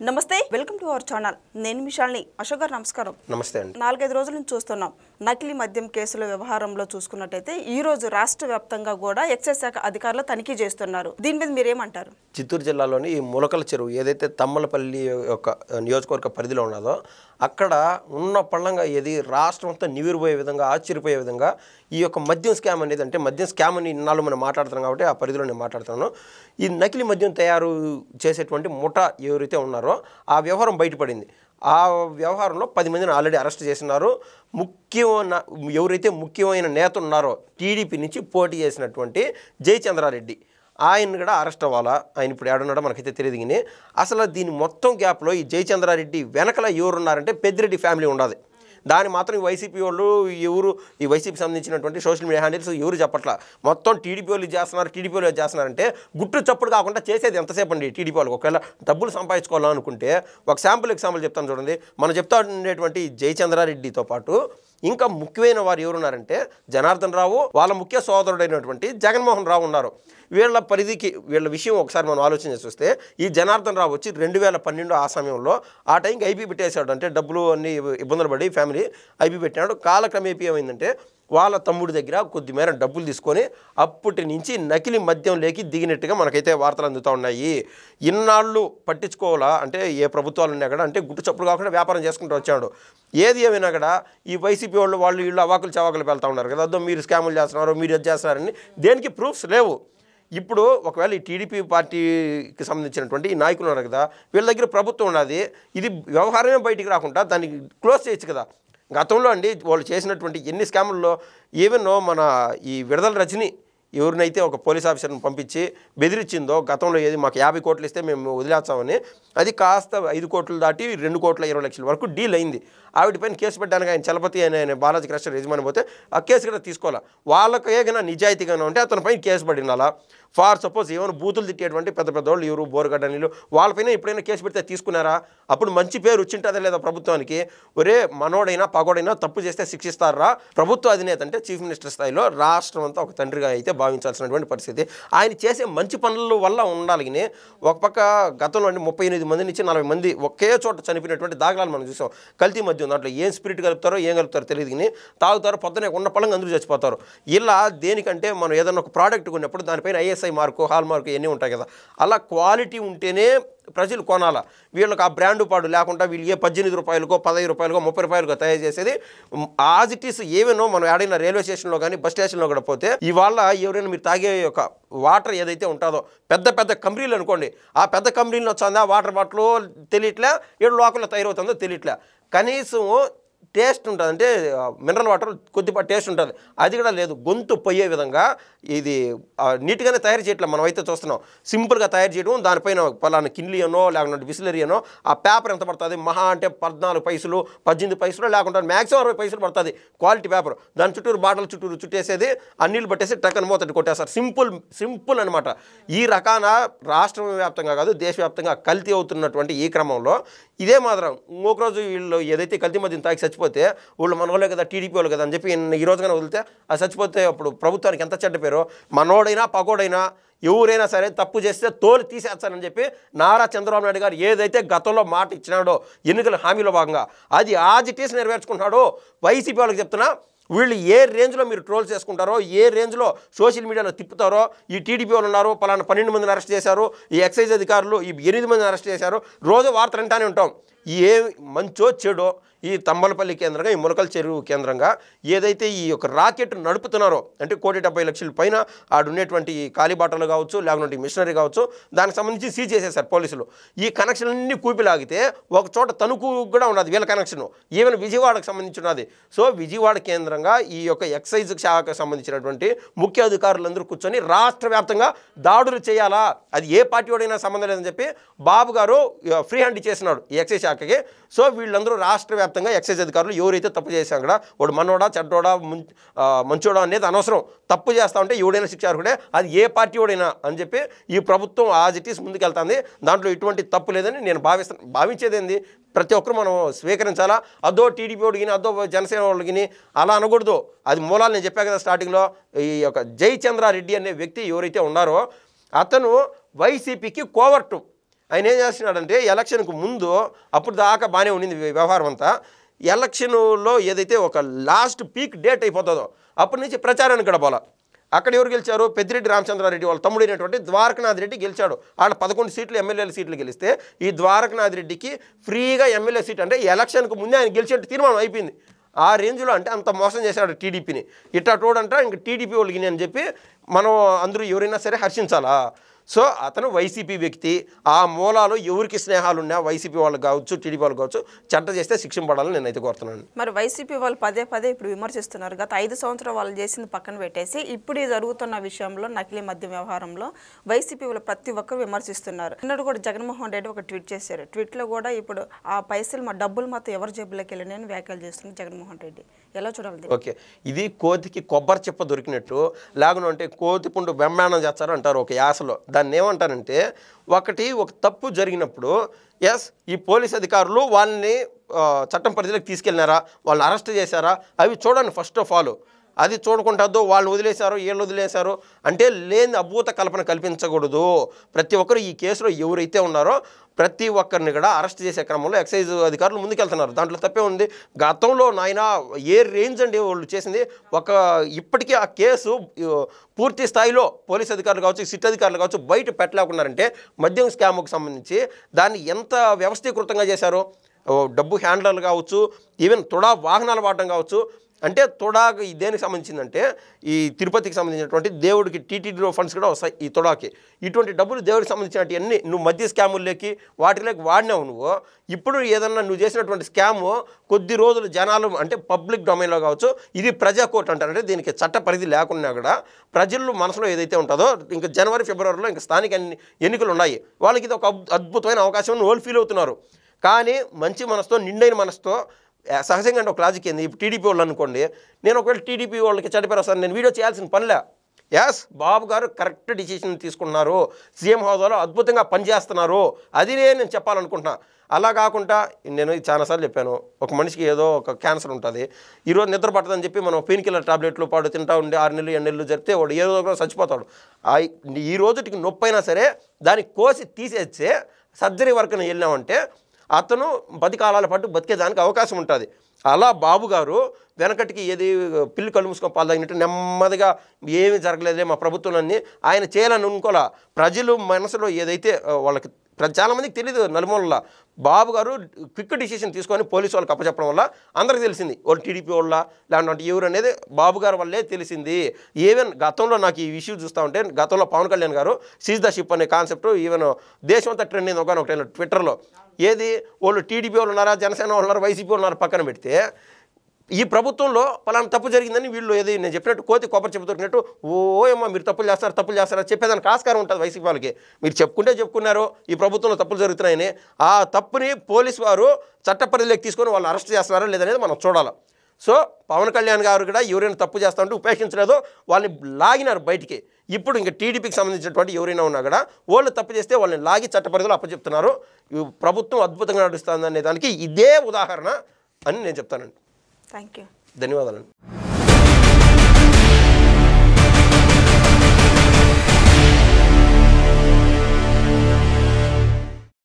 నమస్తే, welcome to our channel. నేను మిషాల్ని. అశోక్ గారు నమస్కారం. నమస్తే అండి. 4-5 రోజుల నుంచి చూస్తున్నాం నకిలీ మద్యం కేసుల వ్యవహారంలో చూసుకున్నట్టయితే ఈ రోజు రాష్ట్ర వ్యాప్తంగా కూడా ఎక్సైజ్ శాఖ అధికారులు తనిఖీ చేస్తున్నారు. దీని మీద మీరేమంటారు? చిత్తూరు జిల్లాలోని ఈ ములకల చెరువు ఏదైతే తమ్మలపల్లి యొక్క నియోజకవర్గ పరిధిలో ఉన్నదో అక్కడ ఉన్న పళ్ళంగా ఏది రాష్ట్రం అంతా నివిరిపోయే విధంగా ఆశ్చర్యపోయే విధంగా ఈ యొక్క మద్యం స్కామ్ అనేది, అంటే మద్యం స్కామ్ అని ఇన్నాళ్ళు మనం మాట్లాడుతున్నాం కాబట్టి ఆ పరిధిలో నేను మాట్లాడుతున్నాను. ఈ నకిలీ మద్యం తయారు చేసేటువంటి ముఠా ఎవరైతే ఉన్నారో ఆ వ్యవహారం బయటపడింది. ఆ వ్యవహారంలో 10 మందిని ఆల్రెడీ అరెస్ట్ చేస్తున్నారు. ఎవరైతే ముఖ్యమైన నేత ఉన్నారో టీడీపీ నుంచి పోటీ చేసినటువంటి జయచంద్రారెడ్డి, ఆయన కూడా అరెస్ట్ అవ్వాలా. ఆయన ఇప్పుడు ఏడున్నాడో మనకైతే తెలియదు. కానీ అసలు దీని మొత్తం గ్యాప్లో ఈ జయచంద్రారెడ్డి వెనకల ఎవరున్నారంటే పెద్దిరెడ్డి ఫ్యామిలీ ఉండదు. దాని మాత్రం ఈ వైసీపీ వాళ్ళు ఈ వైసీపీకి సంబంధించినటువంటి సోషల్ మీడియా హ్యాండిల్స్ ఎవరు చెప్పట్లా. మొత్తం టీడీపీ వాళ్ళు చేస్తున్నారంటే గుట్టు చప్పుడు కాకుండా చేసేది ఎంతసేపు అండి టీడీపీ వాళ్ళకి. ఒకవేళ డబ్బులు సంపాదించుకోవాలనుకుంటే ఒక ఎగ్జాంపుల్ చెప్తాను చూడండి. మనం చెప్తా ఉండేటువంటి జయచంద్రారెడ్డితో పాటు ఇంకా ముఖ్యమైన వారు ఎవరున్నారంటే జనార్దన్ రావు, వాళ్ళ ముఖ్య సోదరుడైనటువంటి జగన్మోహన్ రావు ఉన్నారు. వీళ్ళ విషయం ఒకసారి మనం ఆలోచన చేసి చూస్తే ఈ జనార్దన్ రావు వచ్చి 2012 ఆ సమయంలో ఆ టైంకి ఐపీ పెట్టేశాడు. అంటే డబ్బులు అన్ని ఇబ్బందులు పడి ఫ్యామిలీ ఐపీ పెట్టినాడు. కాలక్రమేపీ ఏమైందంటే వాళ్ళ తమ్ముడి దగ్గర కొద్ది మేర డబ్బులు తీసుకొని అప్పటి నుంచి నకిలీ మద్యం లేకి దిగినట్టుగా మనకైతే వార్తలు అందుతూ ఉన్నాయి. ఇన్నాళ్ళు పట్టించుకోవాలా అంటే ఏ ప్రభుత్వాలు ఉన్నా కూడా అంటే గుట్టు చప్పుడు కాకుండా వ్యాపారం చేసుకుంటూ వచ్చాడు. ఏది ఏమైనా కూడా ఈ వైసీపీ వాళ్ళు వీళ్ళు అవాకులు చవాకులు వెళ్తూ ఉన్నారు కదా, అదో మీరు స్కాములు చేస్తున్నారు, మీరు అది చేస్తున్నారని దేనికి ప్రూఫ్స్ లేవు. ఇప్పుడు ఒకవేళ ఈ టీడీపీ పార్టీకి సంబంధించినటువంటి ఈ నాయకులు ఉన్నారు కదా, వీళ్ళ దగ్గర ప్రభుత్వం ఉన్నది, ఇది వ్యవహారమే బయటికి రాకుండా దాన్ని క్లోజ్ చేయొచ్చు కదా. గతంలో అండి వాళ్ళు చేసినటువంటి ఎన్ని స్కాముల్లో ఈవెన్ మన ఈ విడుదల రజని ఎవరినైతే ఒక పోలీస్ ఆఫీసర్ని పంపించి బెదిరించిందో గతంలో, ఏది మాకు 50 కోట్లు ఇస్తే మేము వదిలేస్తామని, అది కాస్త 5 కోట్లు దాటి 2,20,00,000 వరకు డీల్ అయింది. ఆవిడపైన కేసు పెట్టడానికి ఆయన చలపతి ఆయన బాలాజీ క్రస్టర్ యజమాని పోతే ఆ కేసు కూడా తీసుకోవాలి. వాళ్ళకి ఏదైనా నిజాయితీగానే ఉంటే అతనిపైన కేసు పడినాలా. ఫార్ సపోజ్ ఏమైనా బూతులు తిట్టేటువంటి పెద్ద పెద్దవాళ్ళు ఎవరు బోరగడ్డనీళ్ళు వాళ్ళపైన ఎప్పుడైనా కేసు పెడితే తీసుకున్నారా? అప్పుడు మంచి పేరు వచ్చింటుందా లేదా ప్రభుత్వానికి? ఒరే మనోడైనా పగోడైనా తప్పు చేస్తే శిక్షిస్తారా? ప్రభుత్వ అధినేత అంటే చీఫ్ మినిస్టర్ స్థాయిలో రాష్ట్రం అంతా ఒక తండ్రిగా అయితే భావించాల్సినటువంటి పరిస్థితి. ఆయన చేసే మంచి పనుల వల్ల ఉండాలి. కానీ ఒక పక్క గతంలో 38 మంది నుంచి 40 మంది ఒకే చోట చనిపోయినటువంటి దాఖలాలు మనం చూసాం. కల్తీ మద్యం దాంట్లో ఏం స్పిరిట్ కలుపుతారో ఏం కలుపుతారో తెలియదు. కానీ తాగుతారో, పొద్దునే ఉన్న పళ్ళంగా అందరూ చచ్చిపోతారు. ఇలా దేనికంటే మనం ఏదైనా ఒక ప్రోడక్ట్ కొన్నప్పుడు దానిపైన ఐఎస్ఐ మార్కు, హాల్ మార్కు ఇవన్నీ ఉంటాయి కదా, అలా క్వాలిటీ ఉంటేనే ప్రజలు కొనాలా. వీళ్ళకి ఆ బ్రాండ్ పాడు లేకుండా వీళ్ళు ఏ 18 రూపాయలకో 15 రూపాయలకో 30 రూపాయలకో తయారు చేసేది యాజ్ ఇట్ ఈస్. ఏవేనో మనం ఆడిన రైల్వే స్టేషన్లో కానీ బస్ స్టేషన్లో కూడా పోతే ఇవాళ ఎవరైనా మీరు తాగే ఒక వాటర్ ఏదైతే ఉంటుందో పెద్ద పెద్ద కంపెనీలు అనుకోండి, ఆ పెద్ద కంపెనీలు వచ్చిందా వాటర్ బాటిల్ తెలియట్లే, ఏడు లోకల్లో తయారవుతుందో తెలియట్లే. కనీసం టేస్ట్ ఉంటుంది, అంటే మినరల్ వాటర్ కొద్దిపాటి టేస్ట్ ఉంటుంది, అది కూడా లేదు. గొంతు పోయే విధంగా ఇది నీట్గానే తయారు చేయట్లేదు. మనం అయితే చూస్తున్నాం సింపుల్గా తయారు చేయడం, దానిపైన పలానా కిన్లీ అనో లేకుంటే బిస్లరీ అనో ఆ పేపర్ ఎంత పడుతుంది మహా అంటే 14 పైసలు 18 పైసలు లేకుంటే మ్యాక్సిమం 60 పైసలు పడుతుంది క్వాలిటీ పేపర్. దాని చుట్టూరు బాటలు చుట్టేసేది ఆ నీళ్ళు పట్టేసి టక్కన మూతటి కొట్టేస్తారు. సింపుల్ అనమాట. ఈ రకాన రాష్ట్ర వ్యాప్తంగా కాదు దేశవ్యాప్తంగా కల్తీ అవుతున్నటువంటి ఈ క్రమంలో ఇదే మాత్రం ఇంకొక రోజు వీళ్ళు ఏదైతే కల్తీ మద్యం తాగి చచ్చిపోతే వాళ్ళు మన వాళ్ళే కదా, టీడీపీ వాళ్ళు కదా అని చెప్పి ఈ రోజుగానే వదిలితే ఆ చచ్చిపోతే అప్పుడు ప్రభుత్వానికి ఎంత చెడ్డ పేరు. మనోడైనా పగోడైనా ఎవరైనా సరే తప్పు చేస్తే తోలు తీసేస్తానని చెప్పి నారా చంద్రబాబు నాయుడు గారు ఏదైతే గతంలో మాట ఇచ్చినాడో ఎన్నికల హామీలో భాగంగా అది ఆజిటీస్ నెరవేర్చుకుంటున్నాడో. వైసీపీ వాళ్ళకి చెప్తున్నా, వీళ్ళు ఏ రేంజ్లో మీరు ట్రోల్స్ చేసుకుంటారో, ఏ రేంజ్లో సోషల్ మీడియాలో తిప్పుతారో. ఈ టీడీపీ వాళ్ళు ఉన్నారు, పలానా 12 మందిని అరెస్ట్ చేశారు, ఈ ఎక్సైజ్ అధికారులు ఈ 8 మందిని అరెస్ట్ చేశారు, రోజు వార్తలు వింటానే ఉంటాం. ఏ మంచో చెడో ఈ తంబలపల్లి కేంద్రంగా, ఈ ములకల చెరువు కేంద్రంగా ఏదైతే ఈ యొక్క రాకెట్ నడుపుతున్నారో, అంటే 1,70,00,000 పైన ఆడున్నటువంటి కాలిబాటలు కావచ్చు లేకుంటే మిషనరీ కావచ్చు, దానికి సంబంధించి సీజ్ చేసేసారు పోలీసులు. ఈ కనెక్షన్లన్నీ కూపిలాగితే ఒక చోట తణుకు కూడా ఉన్నది వీళ్ళ కనెక్షన్, ఈవెన్ విజయవాడకు సంబంధించి ఉన్నది. సో విజయవాడ కేంద్రంగా ఈ యొక్క ఎక్సైజ్ శాఖకు సంబంధించినటువంటి ముఖ్య అధికారులందరూ కూర్చొని రాష్ట్ర వ్యాప్తంగా దాడులు చేయాలా, అది ఏ పార్టీ వాడైనా సంబంధం లేదని చెప్పి బాబు గారు ఫ్రీ హ్యాండ్ ఇచ్చేసినాడు ఈ ఎక్సైజ్ శాఖకి. సో వీళ్ళందరూ రాష్ట్ర వ్యాప్తంగా ఎక్సైజ్ అధికారులు ఎవరైతే తప్పు చేశాం కూడా, వాడు మనోడా చెడ్డోడా మంచోడా అనేది అనవసరం. తప్పు చేస్తా ఉంటే ఎవడైనా శిక్ష అర్హుడే, అది ఏ పార్టీ వాడైనా అని చెప్పి ఈ ప్రభుత్వం యాజ్ ఇట్ ఈస్ ముందుకెళ్తుంది. దాంట్లో ఎటువంటి తప్పు లేదని నేను భావించేదేంది, ప్రతి ఒక్కరు మనం స్వీకరించాలా. అదో టీడీపీ వాడికి అదో జనసేన వాళ్ళకి అలా అనకూడదు. అది మూలాలు నేను చెప్పా కదా స్టార్టింగ్లో. ఈ యొక్క జయచంద్రారెడ్డి అనే వ్యక్తి ఎవరైతే ఉన్నారో అతను వైసీపీకి కోవర్టు. ఆయన ఏం చేస్తున్నాడంటే ఎలక్షన్కు ముందు అప్పుడు దాకా బాగానే ఉండింది వ్యవహారం అంతా. ఎలక్షన్లో ఏదైతే ఒక లాస్ట్ పీక్ డేట్ అయిపోతుందో అప్పటి నుంచి ప్రచారానికి గడపాల. అక్కడ ఎవరు గెలిచారు? పెద్దిరెడ్డి రామచంద్రారెడ్డి వాళ్ళ తమ్ముడైనటువంటి ద్వారకనాథ్ రెడ్డి గెలిచాడు. ఆడ 11 సీట్లు ఎమ్మెల్యేల సీట్లు గెలిస్తే ఈ ద్వారకనాథ్ రెడ్డికి ఫ్రీగా ఎమ్మెల్యే సీట్ అంటే ఎలక్షన్కు ముందే ఆయన గెలిచేట్టు తీర్మానం అయిపోయింది. ఆ రేంజ్లో అంటే అంత మోసం చేశాడు టీడీపీని. ఇట్టా తోడంట ఇంక టీడీపీ వాళ్ళకి అని చెప్పి మనం అందరూ ఎవరైనా సరే హర్షించాలా. సో అతను వైసీపీ వ్యక్తి. ఆ మూలాలు ఎవరికి స్నేహాలు ఉన్నా వైసీపీ వాళ్ళు కావచ్చు, టీడీపీ వాళ్ళు కావచ్చు, చట్ట చేస్తే శిక్షింపడాలని నేనైతే కోరుతున్నాను. మరి వైసీపీ వాళ్ళు పదే ఇప్పుడు విమర్శిస్తున్నారు. గత 5 సంవత్సరాలు వాళ్ళు చేసింది పక్కన పెట్టేసి ఇప్పుడు జరుగుతున్న విషయంలో నకిలీ మద్యం వ్యవహారంలో వైసీపీ వాళ్ళు ప్రతి ఒక్కరు విమర్శిస్తున్నారు. నిన్నటి కూడా జగన్మోహన్ రెడ్డి ఒక ట్వీట్ చేశారు. ట్వీట్లో కూడా ఇప్పుడు ఆ పైసలు డబ్బులు మాత్రం ఎవరి జేబులోకి వెళ్ళని వ్యాఖ్యలు చేస్తున్నారు జగన్మోహన్ రెడ్డి. ఎలా చూడాలి? ఓకే, ఇది కోతికి కొబ్బరి చెప్ప దొరికినట్టు లేకుండా అంటే కోతి పుండు బ్రహ్మాండం చేస్తారు అంటారు ఒక యాసలో. దాన్ని ఏమంటారంటే ఒక తప్పు జరిగినప్పుడు ఈ పోలీస్ అధికారులు వాళ్ళని చట్టం పరిధిలోకి తీసుకెళ్ళినారా, వాళ్ళని అరెస్ట్ చేశారా అవి చూడండి ఫస్ట్ ఆఫ్ ఆల్. అది చూడకుంటుందో వాళ్ళు వదిలేశారు వీళ్ళు వదిలేశారు అంటే లేని అభూత కల్పన కల్పించకూడదు. ప్రతి ఒక్కరు ఈ కేసులో ఎవరైతే ఉన్నారో ప్రతి ఒక్కరిని కూడా అరెస్ట్ చేసే క్రమంలో ఎక్సైజ్ అధికారులు ముందుకెళ్తున్నారు. దాంట్లో తప్పే ఉంది. గతంలో నాయన ఏ రేంజ్ అండి వాళ్ళు చేసింది. ఇప్పటికీ ఆ కేసు పూర్తి స్థాయిలో పోలీస్ అధికారులు కావచ్చు, సిట్ అధికారులు కావచ్చు బయట పెట్టలేకున్నారంటే మద్యం స్కామ్కు సంబంధించి దాన్ని ఎంత వ్యవస్థీకృతంగా చేశారు. డబ్బు హ్యాండ్లర్లు కావచ్చు, ఈవెన్ తుడా వాహనాలు వాడడం కావచ్చు. అంటే తుడాకి దేనికి సంబంధించిందంటే ఈ తిరుపతికి సంబంధించినటువంటి దేవుడికి టీటీడీలో ఫండ్స్ కూడా వస్తాయి ఈ తుడాకి. ఇటువంటి డబ్బులు దేవుడికి సంబంధించినవన్నీ నువ్వు మధ్య స్కాముల్లోకి వాటిలోకి వాడినావు. నువ్వు ఇప్పుడు ఏదన్నా నువ్వు చేసినటువంటి స్కాము కొద్ది రోజులు జనాలు అంటే పబ్లిక్ డొమైన్లో కావచ్చు, ఇది ప్రజా కోర్టు అంటారు. అంటే దీనికి చట్ట పరిధి లేకున్నా కూడా ప్రజలు మనసులో ఏదైతే ఉంటుందో ఇంకా జనవరి ఫిబ్రవరిలో ఇంకా స్థానిక ఎన్నికలు ఉన్నాయి. వాళ్ళకి ఇది ఒక అద్భుతమైన అవకాశం వాళ్ళు ఫీల్ అవుతున్నారు. కానీ మంచి మనసుతో నిండైన మనసుతో సహజంగా అంటే ఒక లాజిక్ ఏంది. ఇప్పుడు టీడీపీ వాళ్ళు అనుకోండి, నేను ఒకవేళ టీడీపీ వాళ్ళకి చనిపోయారు సార్ నేను వీడియో చేయాల్సిన పనిలే. బాబు గారు కరెక్ట్ డిసిషన్ తీసుకున్నారు, సీఎం హోదాలో అద్భుతంగా పనిచేస్తున్నారు, అది నేను చెప్పాలనుకుంటున్నా. అలా కాకుండా నేను చాలాసార్లు చెప్పాను, ఒక మనిషికి ఏదో ఒక క్యాన్సర్ ఉంటుంది, ఈరోజు నిద్ర పట్టదని చెప్పి మనం పెయిన్ కిల్లర్ టాబ్లెట్లు పాడు తింటా ఉండి 6 నెలలు 8 నెలలు జరిపితే వాడు ఏదో ఒక చచ్చిపోతాడు. ఈ రోజుకి నొప్పి అయినా సరే దాన్ని కోసి తీసేస్తే సర్జరీ వరకు వెళ్ళామంటే అతను 10 కాలాల పాటు బతికేదానికి అవకాశం ఉంటుంది. అలా బాబు గారు వెనకటికి ఏది పిల్లి కళ్ళు మూసుకొని పాలు తాగినట్టు నెమ్మదిగా ఏమీ జరగలేదులే మా ప్రభుత్వాలన్నీ ఆయన చేయాలని అనుకోలే. ప్రజలు మనసులో ఏదైతే వాళ్ళకి చాలామందికి తెలియదు నలుమూలలా బాబు గారు క్విక్ డిసిషన్ తీసుకొని పోలీసు వాళ్ళకి అప్పచెప్పడం వల్ల అందరికీ తెలిసింది వాళ్ళు టీడీపీ వాళ్ళ లేదంటే ఎవరు అనేది బాబు గారు వల్లే తెలిసింది. ఈవెన్ గతంలో నాకు ఈ ఇష్యూ చూస్తూ ఉంటే గతంలో పవన్ కళ్యాణ్ గారు సీజ్ ద షిప్ అనే కాన్సెప్ట్ ఈవెన్ దేశం అంతా ట్రెండ్ అయింది ఒకనొకటి ట్విట్టర్లో. వాళ్ళు టీడీపీ వాళ్ళు ఉన్నారా, జనసేన వాళ్ళు ఉన్నారా, వైసీపీ వాళ్ళు ఉన్నారా పక్కన పెడితే ఈ ప్రభుత్వంలో పలానా తప్పు జరిగిందని వీళ్ళు ఏది నేను చెప్పినట్టు కోతి కొబ్బరి చెప్పు దొరికినట్టు ఏమో మీరు తప్పులు చేస్తారా చెప్పేదానికి ఆస్కారం ఉంటుంది వైసీపీ వాళ్ళకి. మీరు చెప్పుకున్నారు ఈ ప్రభుత్వంలో తప్పులు జరుగుతున్నాయని, ఆ తప్పుని పోలీసు వారు చట్ట పరిధిలోకి తీసుకొని వాళ్ళు అరెస్ట్ చేస్తున్నారా లేదనేది మనం చూడాలి. సో పవన్ కళ్యాణ్ గారు కూడా ఎవరైనా తప్పు చేస్తా ఉంటే ఉపేక్షించలేదో వాళ్ళని లాగినారు బయటికి. ఇప్పుడు ఇంకా టీడీపీకి సంబంధించినటువంటి ఎవరైనా ఉన్నా కూడా వాళ్ళు తప్పు చేస్తే వాళ్ళని లాగి చట్ట పరిధిలో అప్పచెప్తున్నారు. ప్రభుత్వం అద్భుతంగా నడుస్తుంది అనే దానికి ఇదే ఉదాహరణ అని నేను చెప్తానండి. Thank you. ధన్యవాదాలండి.